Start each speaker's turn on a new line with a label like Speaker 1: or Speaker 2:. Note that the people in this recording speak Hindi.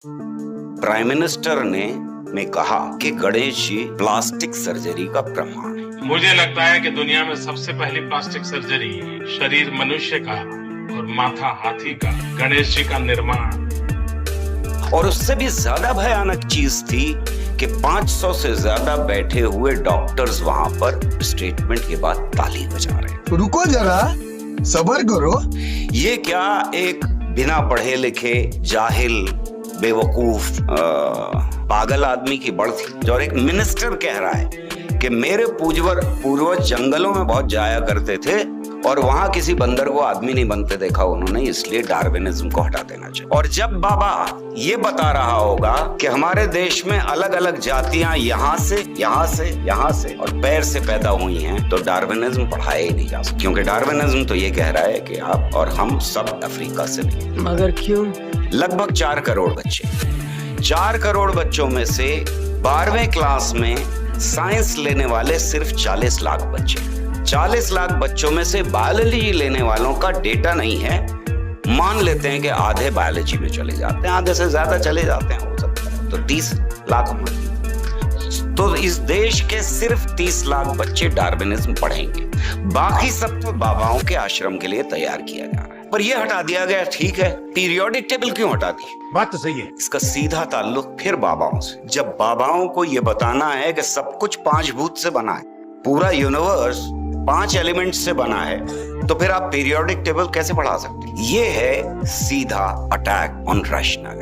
Speaker 1: प्राइम मिनिस्टर ने कहा कि गणेश जी प्लास्टिक सर्जरी का प्रमाण है।
Speaker 2: मुझे लगता है कि दुनिया में सबसे पहली प्लास्टिक सर्जरी शरीर मनुष्य का और माथा हाथी का, गणेश जी का निर्माण।
Speaker 1: और उससे भी ज्यादा भयानक चीज थी कि 500 से ज्यादा बैठे हुए डॉक्टर्स वहां पर स्टेटमेंट के बाद ताली बजा रहे।
Speaker 3: रुको जरा, सब्र करो।
Speaker 1: ये क्या एक बिना पढ़े लिखे जाहिल बेवकूफ पागल आदमी की बढ़ती। और एक मिनिस्टर कह रहा है कि मेरे पूर्वज जंगलों में बहुत जाया करते थे और वहां किसी बंदर को आदमी नहीं बनते देखा उन्होंने, इसलिए डार्विनिज्म को हटा देना चाहिए। और जब बाबा ये बता रहा होगा कि हमारे देश में अलग अलग जातियां यहाँ से और पैर से पैदा हुई हैं, तो डार्विनिज्म पढ़ाया ही नहीं जा सकता, क्योंकि डार्विनिज्म तो ये कह रहा है कि आप और हम सब अफ्रीका से नहीं।
Speaker 4: मगर क्यों?
Speaker 1: लगभग 4 करोड़ बच्चे, 4 करोड़ बच्चों में से 12वें क्लास में साइंस लेने वाले सिर्फ 40 लाख बच्चे। 40 लाख बच्चों में से बायोलॉजी लेने वालों का डेटा नहीं है। मान लेते हैं कि आधे बायोलॉजी में चले जाते हैं, आधे से ज्यादा चले जाते हैं, हो सकता है तो 30 लाख हमारे। तो इस देश के सिर्फ 30 लाख बच्चे डार्विनिज्म पढ़ेंगे, बाकी सब तो बाबाओं के आश्रम के लिए तैयार किया जा रहा है। पर यह हटा दिया गया, ठीक है। पीरियोडिक टेबल क्यों हटा दी?
Speaker 5: बात तो सही है।
Speaker 1: इसका सीधा ताल्लुक फिर बाबाओं से। जब बाबाओं को यह बताना है कि सब कुछ 5 भूत से बना है, पूरा यूनिवर्स 5 एलिमेंट से बना है, तो फिर आप पीरियोडिक टेबल कैसे पढ़ा सकते? ये है सीधा अटैक ऑन रैशनैलिटी।